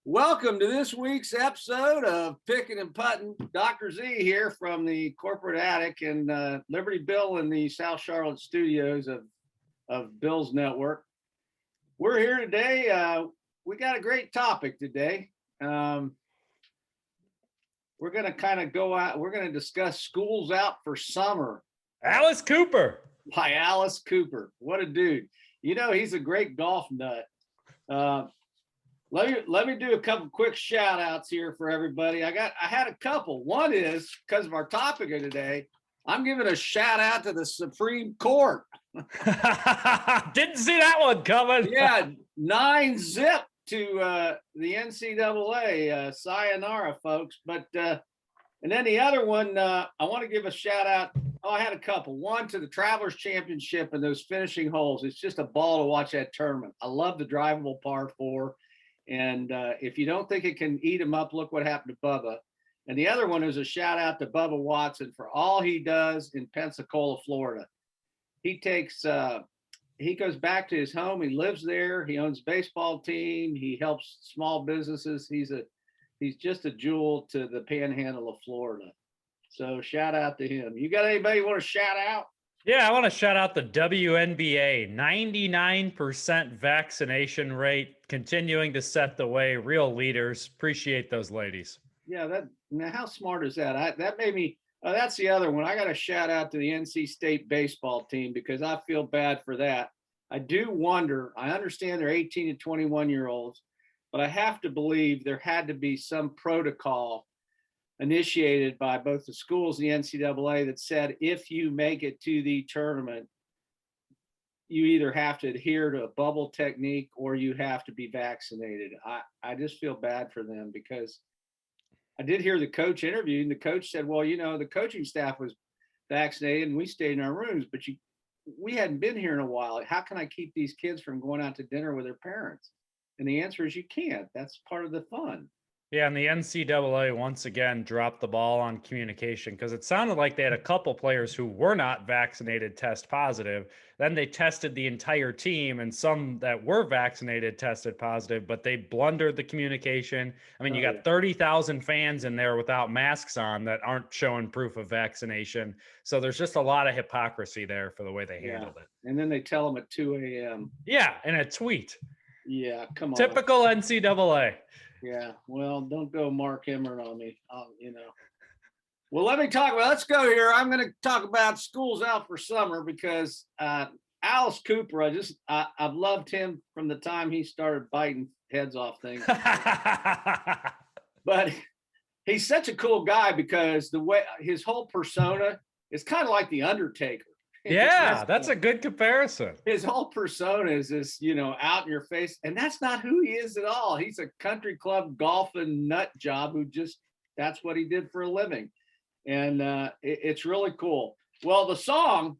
Welcome to this week's episode of Picking and Putting. Dr. Z here from the corporate attic and Liberty Bill in the South Charlotte studios of Bill's Network. We're here today. We got a great topic today. We're going to kind of go out. We're going to discuss schools out for summer. Alice Cooper. By Alice Cooper. What a dude. You know, he's a great golf nut. Let me do a couple quick shout outs here for everybody. I had a couple. One is because of our topic of today, I'm giving a shout out to the Supreme Court. Didn't see that one coming. Yeah, 9-0 to the NCAA. Sayonara, folks. But and then the other one, I want to give a shout out. Oh, I had a couple. One to the Travelers Championship and those finishing holes. It's just a ball to watch that tournament. I love the drivable par 4. And if you don't think it can eat him up, look what happened to Bubba. And the other one is a shout out to Bubba Watson for all he does in Pensacola, Florida. He goes back to his home. He lives there. He owns a baseball team. He helps small businesses. He's just a jewel to the panhandle of Florida. So shout out to him. You got anybody you want to shout out? Yeah, I want to shout out the WNBA, 99% vaccination rate, continuing to set the way, real leaders. Appreciate those ladies. Yeah, how smart is that? That made me, that's the other one. I got to shout out to the NC State baseball team because I feel bad for that. I do wonder, I understand they're 18 to 21-year-olds, but I have to believe there had to be some protocol initiated by both the schools and the NCAA that said, if you make it to the tournament, you either have to adhere to a bubble technique or you have to be vaccinated. I just feel bad for them because I did hear the coach interviewed and the coach said, well, you know, the coaching staff was vaccinated and we stayed in our rooms, but we hadn't been here in a while. How can I keep these kids from going out to dinner with their parents? And the answer is you can't. That's part of the fun. Yeah, and the NCAA once again dropped the ball on communication because it sounded like they had a couple players who were not vaccinated test positive. Then they tested the entire team, and some that were vaccinated tested positive, but they blundered the communication. I mean, you got 30,000 fans in there without masks on that aren't showing proof of vaccination. So there's just a lot of hypocrisy there for the way they handled it. And then they tell them at 2 a.m. Yeah, in a tweet. Yeah, come on. Typical NCAA. Yeah, well, don't go Mark Emmert on me, you know. Well, let's go here. I'm going to talk about schools out for summer because Alice Cooper, I've loved him from the time he started biting heads off things. But he's such a cool guy because the way his whole persona is kind of like the Undertaker. Yeah, that's a good comparison. His whole persona is this, you know, out in your face. And that's not who he is at all. He's a country club golfing nut job who that's what he did for a living. And it's really cool. Well, the song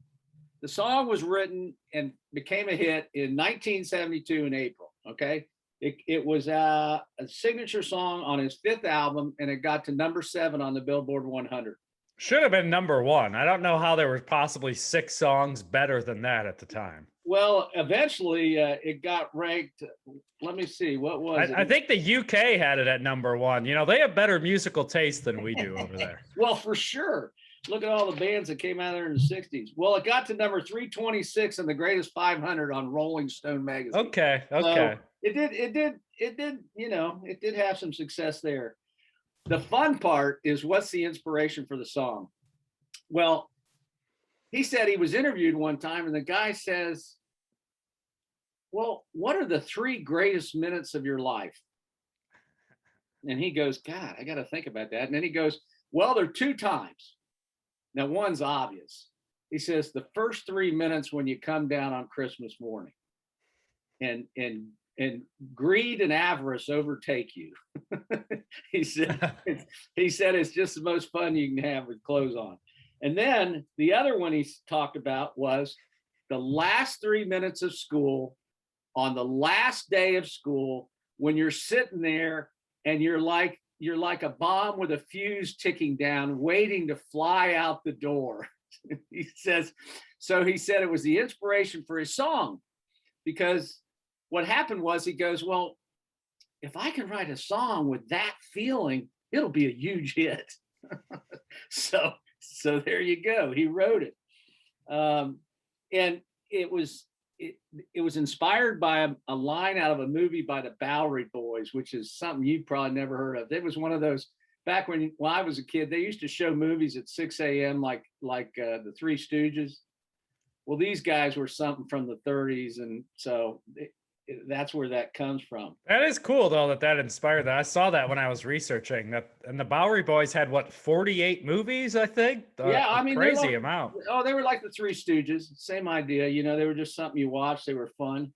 was written and became a hit in 1972 in April. Okay. It was a signature song on his 5th album, and it got to number 7 on the Billboard 100. Should have been number 1. I don't know how there were possibly 6 songs better than that at the time. Well, eventually it got ranked. Let me see. What was it? I think the UK had it at number 1. You know, they have better musical taste than we do over there. Well, for sure. Look at all the bands that came out there in the 60s. Well, it got to number 326 in the Greatest 500 on Rolling Stone magazine. Okay. So it did, you know, it did have some success there. The fun part is, what's the inspiration for the song? Well, he said he was interviewed one time and the guy says, well, what are the 3 greatest minutes of your life? And he goes, God, I got to think about that. And then he goes, well, there are 2 times. Now, one's obvious. He says the first 3 minutes when you come down on Christmas morning and greed and avarice overtake you. he said it's just the most fun you can have with clothes on. And then the other one he talked about was the last 3 minutes of school on the last day of school when you're sitting there and you're like a bomb with a fuse ticking down, waiting to fly out the door. He said it was the inspiration for his song, because what happened was, he goes, well, if I can write a song with that feeling, it'll be a huge hit. So there you go. He wrote it. And it was inspired by a line out of a movie by the Bowery Boys, which is something you've probably never heard of. It was one of those, back when I was a kid, they used to show movies at 6 a.m. like the Three Stooges. Well, these guys were something from the 30s, and so that's where that comes from. That is cool, though, that inspired that. I saw that when I was researching that, and the Bowery Boys had 48 movies, I think. Yeah, I mean, crazy amount. Oh, they were like the Three Stooges, same idea. They were just something you watched. They were fun.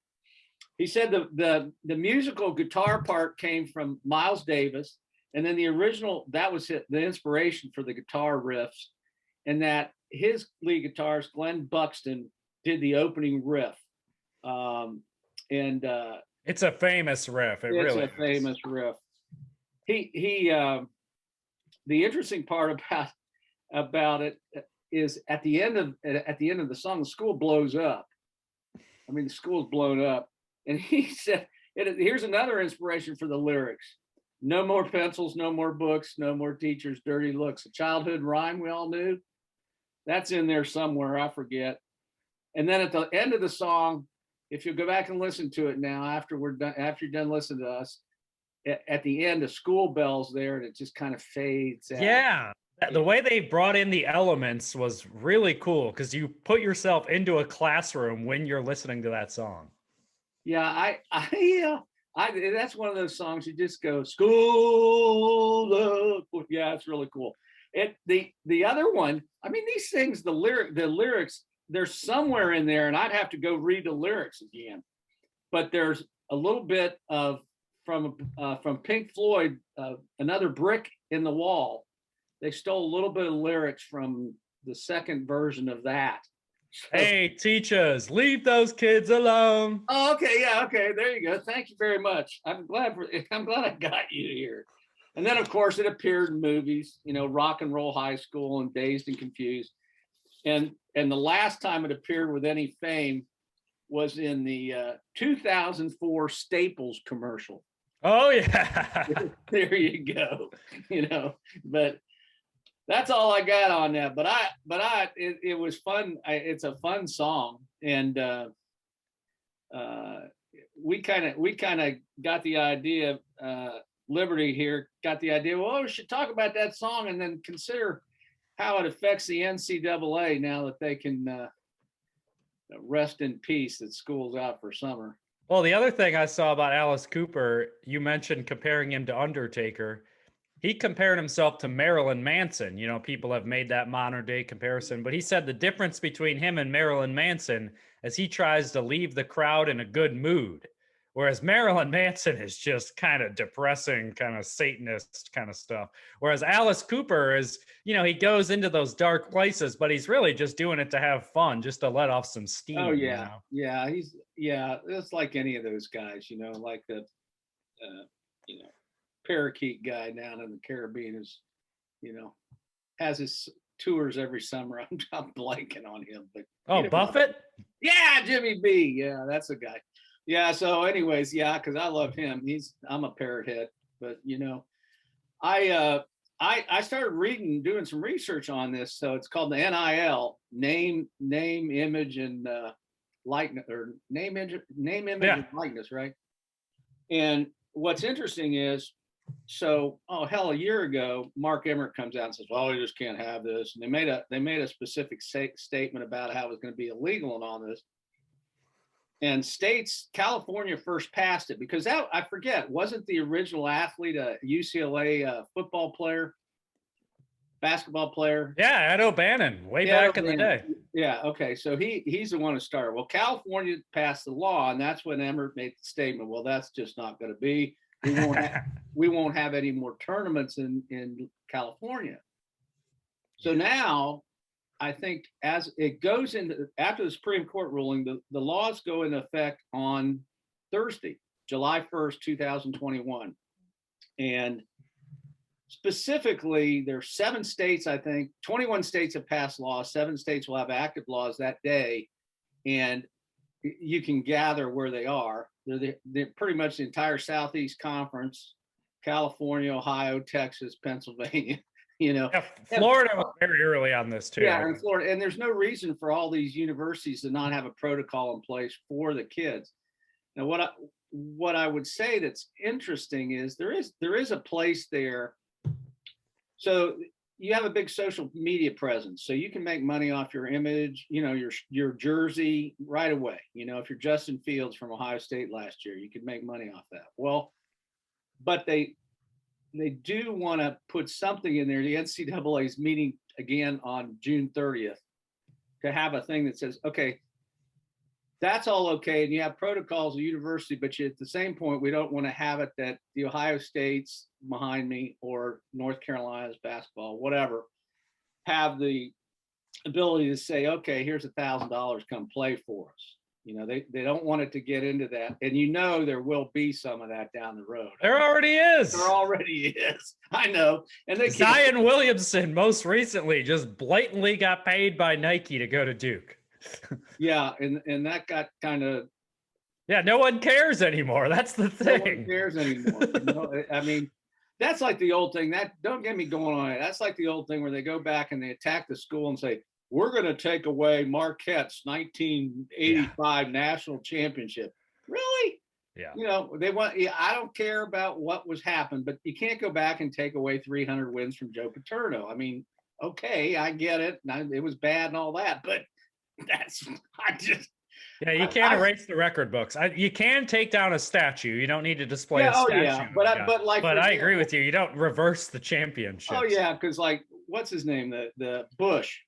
He said the musical guitar part came from Miles Davis, and then the original, that was the inspiration for the guitar riffs, and that his lead guitarist Glenn Buxton did the opening riff. It's a famous riff. It's a famous riff. The interesting part about it is at the end of the song, the school blows up. I mean, the school's blown up, and he said, "Here's another inspiration for the lyrics: no more pencils, no more books, no more teachers' dirty looks." A childhood rhyme we all knew. That's in there somewhere. I forget. And then at the end of the song, if you go back and listen to it now, after you're done listening to us, at the end, a school bell's there, and it just kind of fades out. Yeah, the way they brought in the elements was really cool, because you put yourself into a classroom when you're listening to that song. Yeah, that's one of those songs you just go, school. Yeah, it's really cool. The other one, I mean, these things, the lyrics, they're somewhere in there, and I'd have to go read the lyrics again. But there's a little bit of from Pink Floyd, Another Brick in the Wall. They stole a little bit of lyrics from the second version of that. Hey, teachers, leave those kids alone. Oh, okay, yeah, okay, there you go. Thank you very much. I'm glad I got you here. And then, of course, it appeared in movies, Rock and Roll High School and Dazed and Confused. And the last time it appeared with any fame was in the 2004 Staples commercial. Oh, yeah. There you go. But that's all I got on that. But it was fun. It's a fun song. And we kind of got the idea, Liberty here got the idea, well, we should talk about that song and then consider how it affects the NCAA now that they can rest in peace that school's out for summer. Well, the other thing I saw about Alice Cooper, you mentioned comparing him to Undertaker. He compared himself to Marilyn Manson. People have made that modern day comparison, but he said the difference between him and Marilyn Manson is he tries to leave the crowd in a good mood. Whereas Marilyn Manson is just kind of depressing, kind of Satanist kind of stuff. Whereas Alice Cooper is, he goes into those dark places, but he's really just doing it to have fun, just to let off some steam. Oh, yeah. Yeah. It's like any of those guys, like the, parakeet guy down in the Caribbean is, has his tours every summer. I'm blanking on him. But Buffett? Yeah, Jimmy B. Yeah, that's a guy. Yeah. So, anyways, yeah, because I love him. I'm a parrot head, but I started doing some research on this. So it's called the NIL, name, image, and likeness, or name, image, and likeness, right? And what's interesting is, a year ago, Mark Emmert comes out and says, "Well, we just can't have this." And they made a specific statement about how it was going to be illegal and all this. And California first passed it because I forget, wasn't the original athlete a UCLA football player, basketball player? Yeah, Ed O'Bannon, back in the day. Yeah, okay. So he's the one who started. Well, California passed the law, and that's when Emmert made the statement, well, that's just not going to be. We won't have any more tournaments in California. So now, I think as it goes into after the Supreme Court ruling, the laws go into effect on Thursday, July 1st, 2021. And specifically, there's 7 states, I think, 21 states have passed laws. 7 states will have active laws that day. And you can gather where they are. They're pretty much the entire Southeast Conference, California, Ohio, Texas, Pennsylvania, Yeah, Florida was very early on this too. Yeah, in Florida. And there's no reason for all these universities to not have a protocol in place for the kids. Now, what I would say that's interesting is there is a place there. So you have a big social media presence, so you can make money off your image, your jersey right away. If you're Justin Fields from Ohio State last year, you could make money off that. Well, but they do want to put something in there. The NCAA is meeting again on June 30th to have a thing that says, okay, that's all okay, and you have protocols of university, but at the same point, we don't want to have it that the Ohio State's behind me or North Carolina's basketball, whatever, have the ability to say, okay, here's $1,000, come play for us. They don't want it to get into that, and there will be some of that down the road. There already is. There already is. I know. And Zion Williamson most recently just blatantly got paid by Nike to go to Duke. Yeah, and that got kind of. Yeah, no one cares anymore. That's the thing. No one cares anymore. I mean, that's like the old thing. That don't get me going on it. That's like the old thing where they go back and they attack the school and say, "We're going to take away Marquette's 1985 national championship." Really? Yeah. They want. I don't care about what was happened, but you can't go back and take away 300 wins from Joe Paterno. I mean, okay, I get it. It was bad and all that, but. You can't erase the record books. You can take down a statue. You don't need to display a statue. Yeah, but I agree with you. You don't reverse the championship. Oh yeah, because what's his name? The Bush.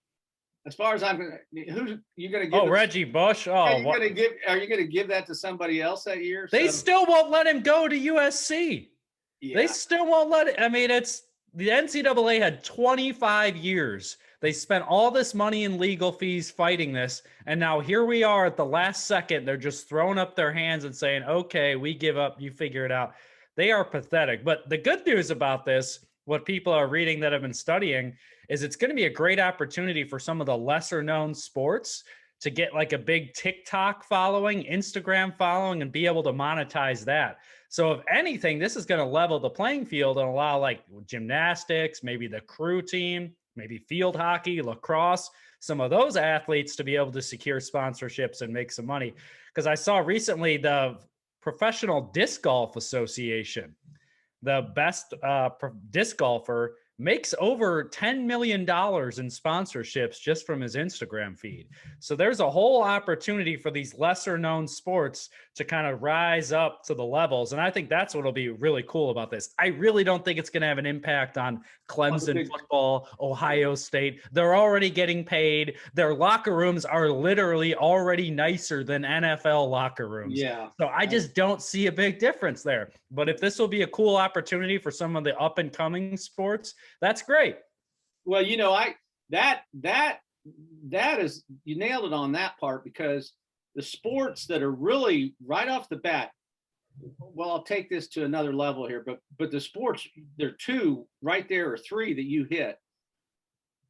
As far as I'm gonna, who's you gonna give? Oh, Reggie Bush. Oh, are you gonna give that to somebody else that year? They still won't let him go to USC. Yeah. They still won't let it. I mean, it's the NCAA had 25 years. They spent all this money in legal fees fighting this, and now here we are at the last second. They're just throwing up their hands and saying, okay, we give up. You figure it out. They are pathetic. But the good news about this, what people are reading that have been studying, is it's going to be a great opportunity for some of the lesser known sports to get like a big TikTok following, Instagram following, and be able to monetize that. So if anything, this is going to level the playing field and allow like gymnastics, maybe the crew team, maybe field hockey, lacrosse, some of those athletes to be able to secure sponsorships and make some money. Because I saw recently the Professional Disc Golf Association, the best disc golfer, makes over $10 million in sponsorships just from his Instagram feed. So there's a whole opportunity for these lesser known sports to kind of rise up to the levels. And I think that's what'll be really cool about this. I really don't think it's going to have an impact on Clemson football, Ohio State. They're already getting paid. Their locker rooms are literally already nicer than NFL locker rooms. Yeah. So I just don't see a big difference there. But if this will be a cool opportunity for some of the up and coming sports, that's great. Well, that is, you nailed it on that part, because the sports that are really right off the bat, well, I'll take this to another level here, but the sports, there are 2 right there, or 3 that you hit.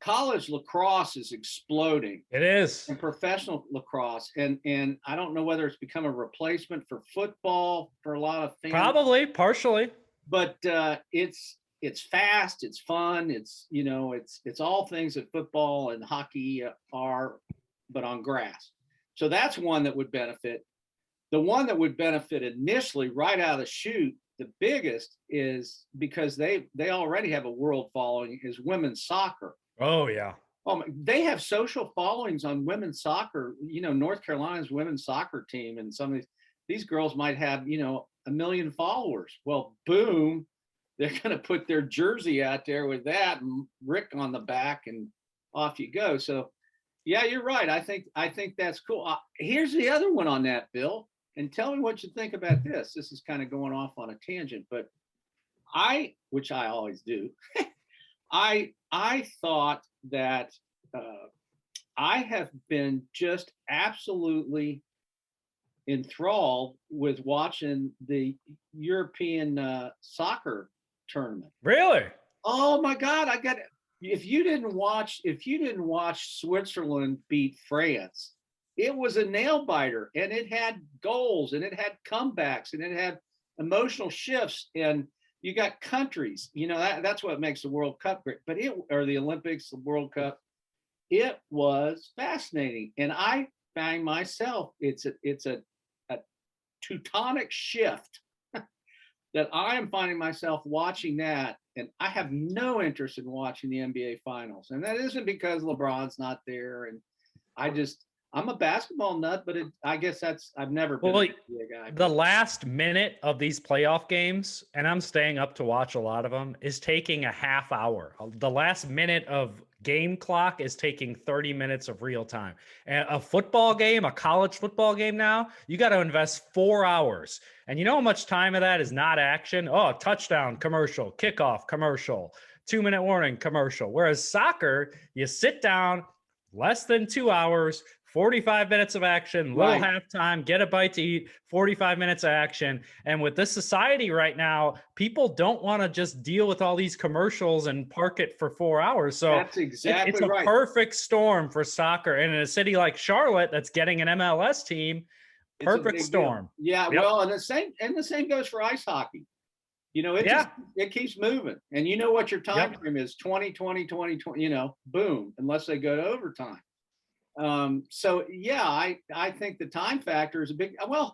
College lacrosse is exploding. It is. And professional lacrosse. And I don't know whether it's become a replacement for football for a lot of fans. Probably, partially. But it's fast, it's fun, it's all things that football and hockey are, but on grass. So that's one that would benefit. The one that would benefit initially right out of the chute, the biggest, is because they already have a world following, is women's soccer. Oh yeah. They have social followings on women's soccer. North Carolina's women's soccer team, and some of these girls might have 1 million followers. Well, boom, they're going to put their jersey out there with that and Rick on the back, and off you go. So yeah, you're right. I think that's cool. Here's the other one on that, Bill, and tell me what you think about this. This is kind of going off on a tangent, but which I always do, I thought that I have been just absolutely enthralled with watching the European soccer tournament. Really? Oh my God, if you didn't watch Switzerland beat France, it was a nail biter, and it had goals, and it had comebacks, and it had emotional shifts, and you got countries, that's what makes the World Cup great. But or the Olympics, the World Cup, it was fascinating. And I find myself, it's a teutonic shift that I am finding myself watching that, and I have no interest in watching the NBA finals. And that isn't because LeBron's not there, and I'm a basketball nut, but I guess I've never been a guy. The last minute of these playoff games, and I'm staying up to watch a lot of them, is taking a half hour. The last minute of game clock is taking 30 minutes of real time. And a football game, a college football game now, you got to invest 4 hours. And you know how much time of that is not action? Oh, touchdown, commercial, kickoff, commercial, 2-minute warning, commercial. Whereas soccer, you sit down, less than 2 hours, 45 minutes of action, little halftime, get a bite to eat, 45 minutes of action. And with this society right now, people don't want to just deal with all these commercials and park it for 4 hours. So that's exactly it's a perfect storm for soccer. And in a city like Charlotte, that's getting an MLS team, perfect storm. Deal. Yeah, yep. Well, and the same goes for ice hockey. It keeps moving. And you know what your time frame is, 20, boom, unless they go to overtime. I think the time factor is a big, the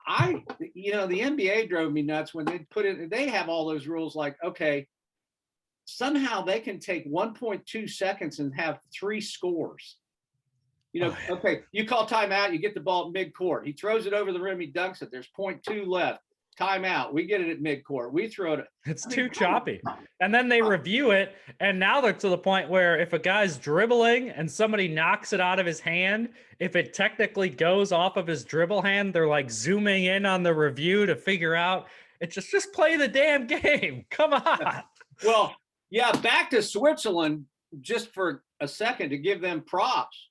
NBA drove me nuts when they have all those rules, like, okay, somehow they can take 1.2 seconds and have 3 scores. Okay, you call timeout, you get the ball at midcourt. He throws it over the rim, he dunks it. There's 0.2 left. Timeout. We get it at midcourt. We throw it. It's too choppy. And then they review it. And now they're to the point where if a guy's dribbling and somebody knocks it out of his hand, if it technically goes off of his dribble hand, they're like zooming in on the review to figure out. It's just play the damn game. Come on. Well, yeah, back to Switzerland just for a second to give them props.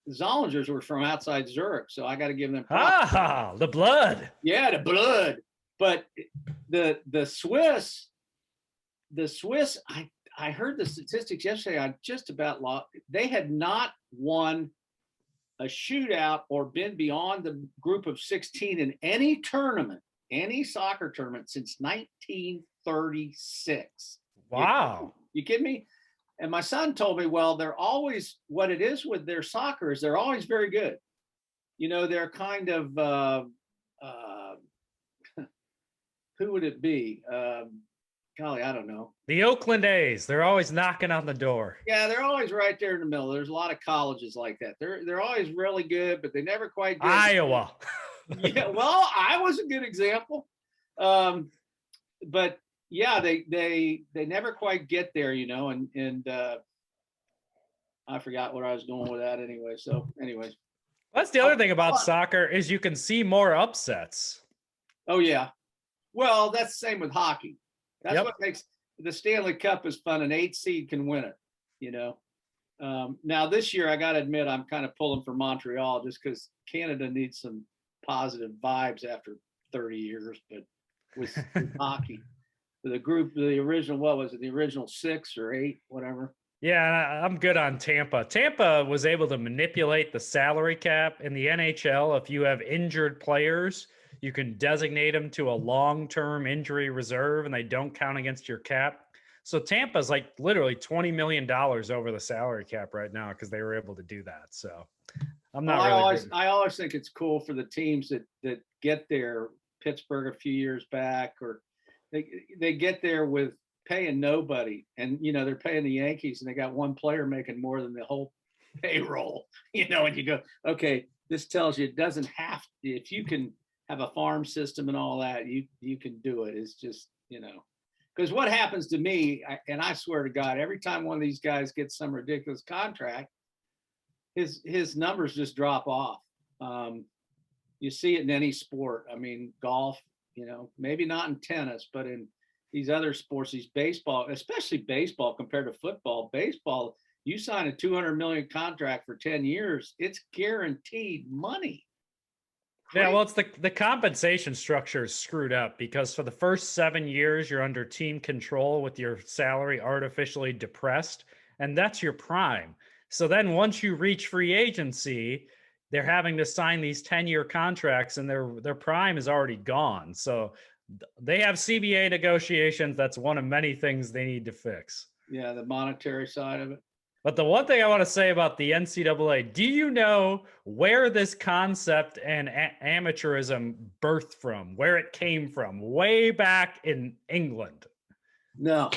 Zollingers were from outside Zurich, so I got to give them props. The blood. Yeah, the blood. But the Swiss, I heard the statistics yesterday. I just about lost. They had not won a shootout or been beyond the group of 16 in any tournament, any soccer tournament since 1936. Wow. You kidding me? And my son told me, well, they're always, what it is with their soccer is they're always very good. They're kind of, who would it be? Golly, I don't know. The Oakland A's. They're always knocking on the door. Yeah, they're always right there in the middle. There's a lot of colleges like that. They're always really good, but they never quite get Iowa. Yeah, well, Iowa's a good example. But yeah, they never quite get there, and I forgot where I was going with that anyway. So anyways. That's the other thing about soccer is you can see more upsets. Oh yeah. Well, that's the same with hockey. That's what makes the Stanley Cup is fun. An 8 seed can win it, Now this year, I got to admit, I'm kind of pulling for Montreal just because Canada needs some positive vibes after 30 years, but with hockey. The original, what was it? The original 6 or 8, whatever. Yeah, I'm good on Tampa. Tampa was able to manipulate the salary cap in the NHL. If you have injured players, you can designate them to a long-term injury reserve and they don't count against your cap. So Tampa's like literally $20 million over the salary cap right now because they were able to do that. So I'm not I always think it's cool for the teams that get there. Pittsburgh a few years back, or they get there with paying nobody, and they're paying the Yankees and they got one player making more than the whole payroll, and you go, okay, this tells you it doesn't have to, if you can have a farm system and all that, you can do it. It's just, because what happens to me, and I swear to God, every time one of these guys gets some ridiculous contract, his numbers just drop off. You see it in any sport. I mean, golf, maybe not in tennis, but in these other sports, these baseball, especially baseball compared to football. Baseball, You sign a $200 million contract for 10 years, it's guaranteed money. Yeah, well, it's the compensation structure is screwed up because for the first 7 years, you're under team control with your salary artificially depressed, and that's your prime. So then once you reach free agency, they're having to sign these 10-year contracts and their prime is already gone. So they have CBA negotiations. That's one of many things they need to fix. Yeah, the monetary side of it. But the one thing I want to say about the NCAA, do you know where this concept and amateurism birthed from, where it came from? Way back in England. No.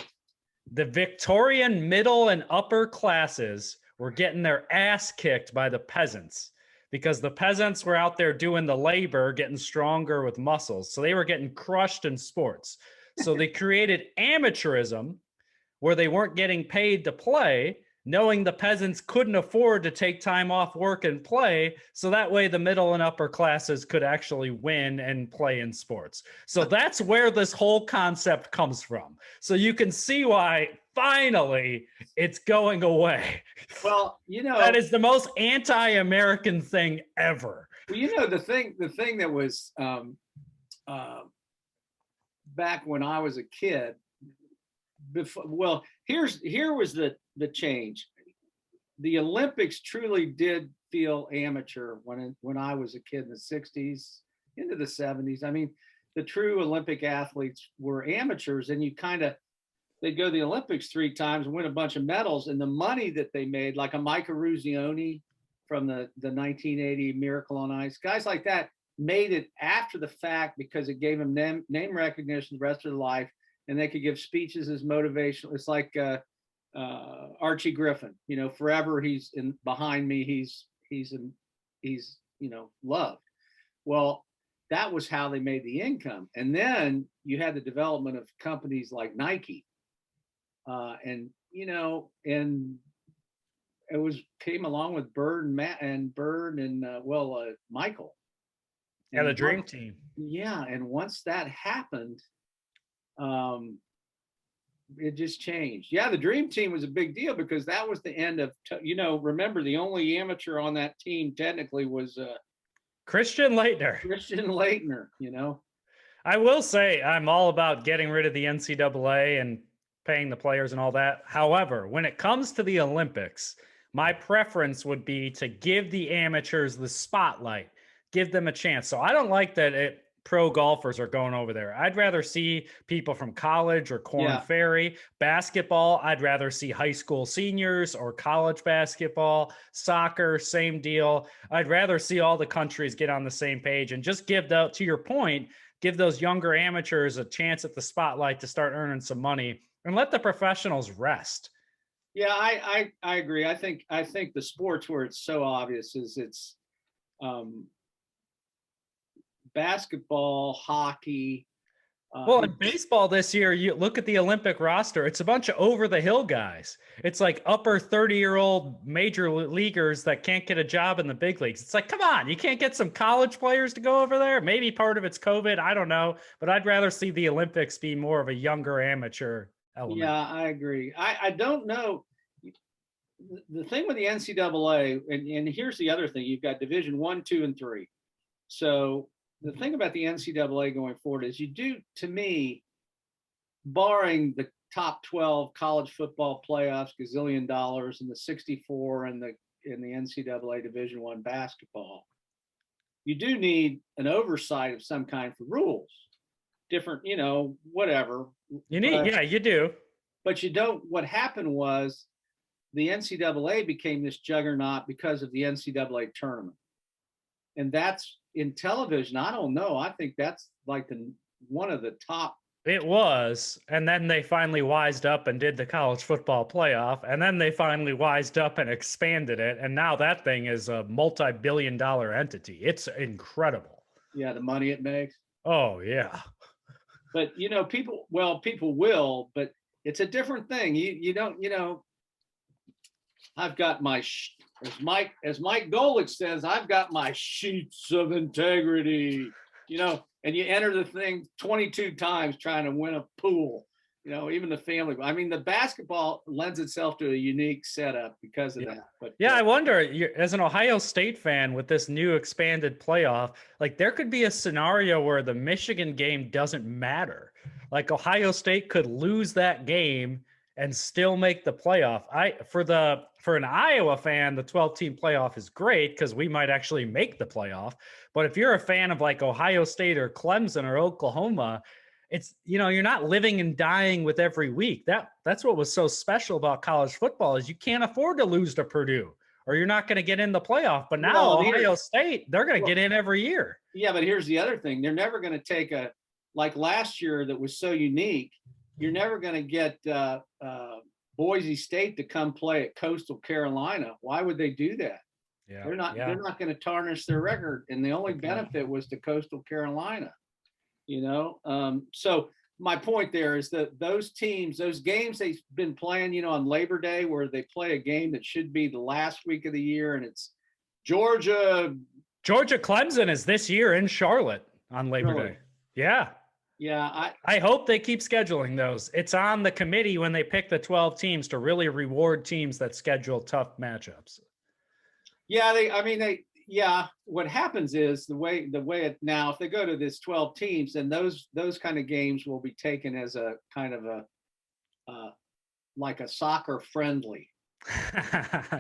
The Victorian middle and upper classes were getting their ass kicked by the peasants because the peasants were out there doing the labor, getting stronger with muscles. So they were getting crushed in sports. So they created amateurism where they weren't getting paid to play, knowing the peasants couldn't afford to take time off work and play. So that way the middle and upper classes could actually win and play in sports. So that's where this whole concept comes from. So you can see why finally it's going away. Well, that is the most anti-American thing ever. Well, the thing that was back when I was a kid, here was the change. The Olympics truly did feel amateur when I was a kid in the 60s into the 70s. I mean, the true Olympic athletes were amateurs, and they'd go to the Olympics 3 times and win a bunch of medals, and the money that they made, like a Mike Eruzione from the 1980 Miracle on Ice, guys like that made it after the fact because it gave them name recognition the rest of their life, and they could give speeches as motivational. It's like Archie Griffin, forever he's behind me. He's loved. Well, that was how they made the income. And then you had the development of companies like Nike, and it came along with Bird and Michael. Yeah, the dream team. Yeah, and once that happened, it just changed. Yeah, the dream team was a big deal because that was the end of, remember the only amateur on that team technically was Christian Laettner. I will say I'm all about getting rid of the NCAA and paying the players and all that. However, when it comes to the Olympics, my preference would be to give the amateurs the spotlight, give them a chance. So I don't like that pro golfers are going over there. I'd rather see people from college or Korn Ferry. Basketball, I'd rather see high school seniors or college basketball. Soccer, same deal. I'd rather see all the countries get on the same page and just to your point, give those younger amateurs a chance at the spotlight to start earning some money and let the professionals rest. Yeah, I agree. I think the sports where it's so obvious is it's basketball, hockey. Well, in baseball this year, you look at the Olympic roster, it's a bunch of over-the-hill guys. It's like upper 30-year-old major leaguers that can't get a job in the big leagues. It's like, come on, you can't get some college players to go over there? Maybe part of it's COVID, I don't know. But I'd rather see the Olympics be more of a younger amateur element. Yeah, I agree. I don't know. The thing with the NCAA, and here's the other thing, you've got Division 1, 2, and 3. So the thing about the NCAA going forward is you do, to me, barring the top 12 college football playoffs, gazillion dollars, and the 64 in the NCAA Division 1 basketball, you do need an oversight of some kind for rules. Different, whatever. You do. But you don't. What happened was the NCAA became this juggernaut because of the NCAA tournament. And that's in television. I don't know. I think that's like one of the top. It was. And then they finally wised up and did the college football playoff. And then they finally wised up and expanded it. And now that thing is a multi-billion-dollar entity. It's incredible. Yeah, the money it makes. Oh, yeah. But, people will, but it's a different thing. You don't, I've got my, as Mike Golick says, I've got my sheets of integrity, and you enter the thing 22 times trying to win a pool, even the family. I mean, the basketball lends itself to a unique setup because of that. But yeah, I wonder, as an Ohio State fan with this new expanded playoff, like there could be a scenario where the Michigan game doesn't matter. Like Ohio State could lose that game and still make the playoff. For an Iowa fan, the 12-team playoff is great because we might actually make the playoff. But if you're a fan of like Ohio State or Clemson or Oklahoma, it's, you're not living and dying with every week. That's what was so special about college football is you can't afford to lose to Purdue or you're not going to get in the playoff. But now Ohio State, they're going to get in every year. Yeah, but here's the other thing. They're never going to take like last year that was so unique. You're never going to get Boise State to come play at Coastal Carolina. Why would they do that? Yeah, they're not going to tarnish their record. And the only benefit was to Coastal Carolina. So my point there is that those teams, those games they've been playing, on Labor Day, where they play a game that should be the last week of the year, and it's Georgia Clemson is this year in Charlotte on Labor Day. Yeah. Yeah. I hope they keep scheduling those. It's on the committee when they pick the 12 teams to really reward teams that schedule tough matchups. Yeah, what happens is the way it now, if they go to this 12 teams, then those kind of games will be taken as a kind of like a soccer friendly.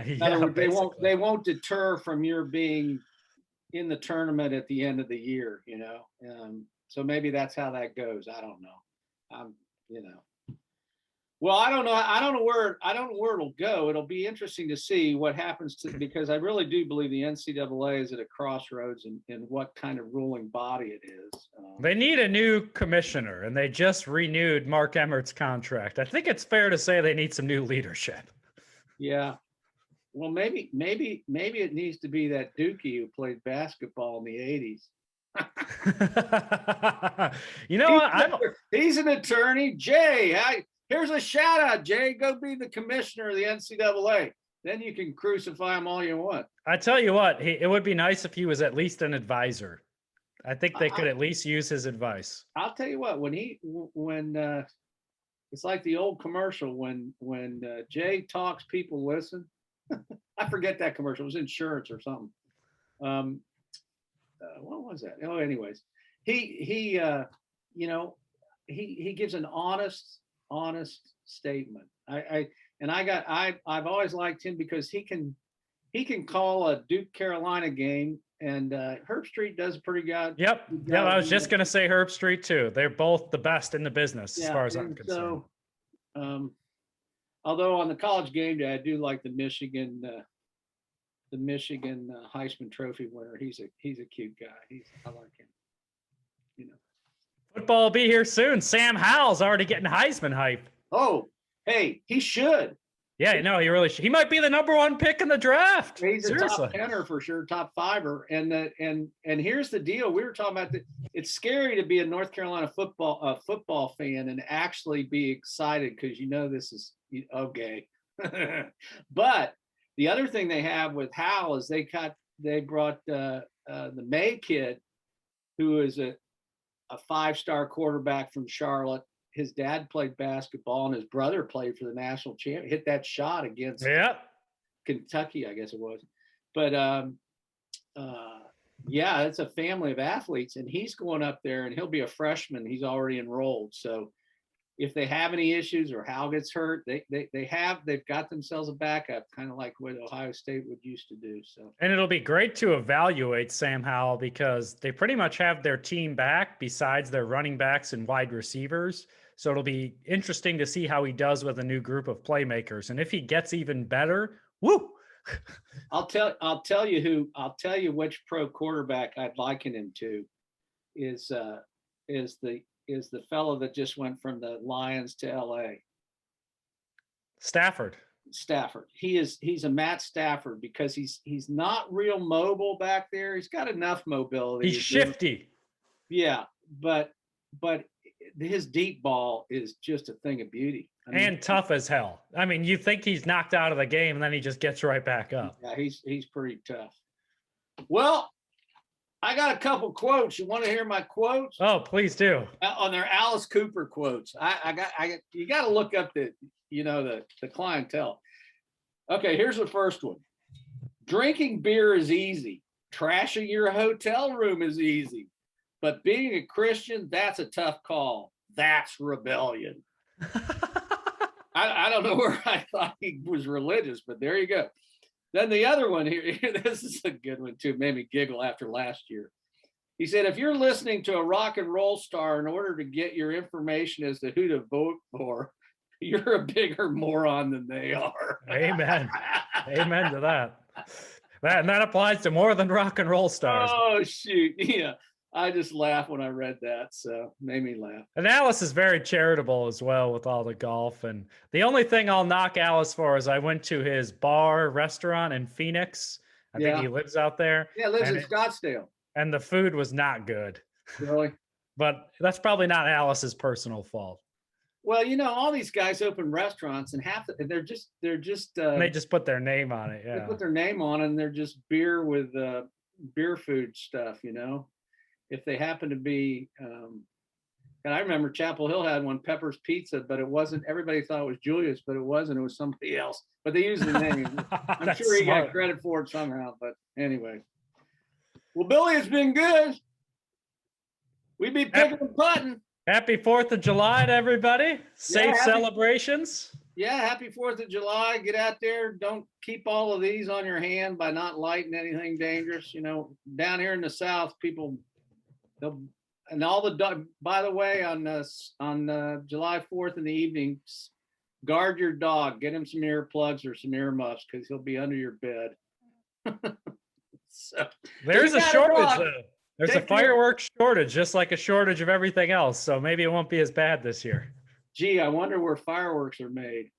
In other words, they won't deter from your being in the tournament at the end of the year, so maybe that's how that goes. I don't know. Well, I don't know. I don't know where it'll go. It'll be interesting to see what happens because I really do believe the NCAA is at a crossroads in what kind of ruling body it is. They need a new commissioner, and they just renewed Mark Emmert's contract. I think it's fair to say they need some new leadership. Yeah. Well, maybe it needs to be that Dookie who played basketball in the 80s. He's an attorney. Jay, here's a shout out, Jay. Go be the commissioner of the NCAA. Then you can crucify him all you want. I tell you what, it would be nice if he was at least an advisor. I think they could at least use his advice. I'll tell you what, when it's like the old commercial when Jay talks, people listen. I forget that commercial. It was insurance or something. What was that? Oh, anyways, he gives an honest statement. I've always liked him because he can call a Duke Carolina game, and Herb Street does a pretty good. Yep. Yeah, I was just gonna say Herb Street too. They're both the best in the business as far as I'm concerned. So, although on the college game day, I do like the Michigan Heisman Trophy winner. He's a cute guy. I like him. Football will be here soon. Sam Howell's already getting Heisman hype. Oh, hey, he should. Yeah, no, he really should. He might be the number one pick in the draft. He's a top 10er for sure, top 5er. And here's the deal. We were talking about it's scary to be a North Carolina football fan and actually be excited because this is okay. But the other thing they have with Howell is they brought the May kid, who is a 5-star quarterback from Charlotte. His dad played basketball and his brother played for the national champion, hit that shot against Kentucky, I guess it was. But it's a family of athletes, and he's going up there and he'll be a freshman. He's already enrolled. So if they have any issues or Hal gets hurt, they've got themselves a backup, kind of like what Ohio State would used to do. So, and it'll be great to evaluate Sam Howell because they pretty much have their team back besides their running backs and wide receivers. So it'll be interesting to see how he does with a new group of playmakers, and if he gets even better, woo! I'll tell you which pro quarterback I'd liken him to is the fellow that just went from the Lions to LA. Stafford. He's a Matt Stafford because he's not real mobile back there. He's got enough mobility. He's shifty. Yeah, but his deep ball is just a thing of beauty. And tough as hell. I mean, you think he's knocked out of the game and then he just gets right back up. Yeah, he's pretty tough. Well, I got a couple quotes. You want to hear my quotes? Oh, please do. On their Alice Cooper quotes. You got to look up the clientele. Okay, here's the first one. Drinking beer is easy. Trashing your hotel room is easy. But being a Christian, that's a tough call. That's rebellion. I don't know where I thought he was religious, but there you go. Then the other one here, this is a good one too, made me giggle after last year. He said, if you're listening to a rock and roll star in order to get your information as to who to vote for, you're a bigger moron than they are. Amen. Amen to that. That applies to more than rock and roll stars. Oh, shoot. Yeah. I just laughed when I read that, so made me laugh. And Alice is very charitable as well with all the golf. And the only thing I'll knock Alice for is I went to his restaurant in Phoenix. I think he lives out there. Yeah, lives in Scottsdale. And the food was not good. Really? But that's probably not Alice's personal fault. Well, all these guys open restaurants, and they're just they just put their name on it. Yeah, they put their name on it, and they're just beer with beer food stuff. If they happen to be, and I remember Chapel Hill had one, Pepper's Pizza, but it wasn't. Everybody thought it was Julius, but it wasn't. It was somebody else. But they used the name. I'm sure he got credit for it somehow. But anyway, well, Billy, it's been good. We be picking and putting. Happy 4th of July to everybody. Safe celebrations. Yeah, happy 4th of July. Get out there. Don't keep all of these on your hand by not lighting anything dangerous. Down here in the South, people, and all by the way, on July 4th in the evening, guard your dog. Get him some earplugs or some earmuffs because he'll be under your bed. So there's a shortage though. There's a firework shortage, just like a shortage of everything else. So maybe it won't be as bad this year. Gee, I wonder where fireworks are made.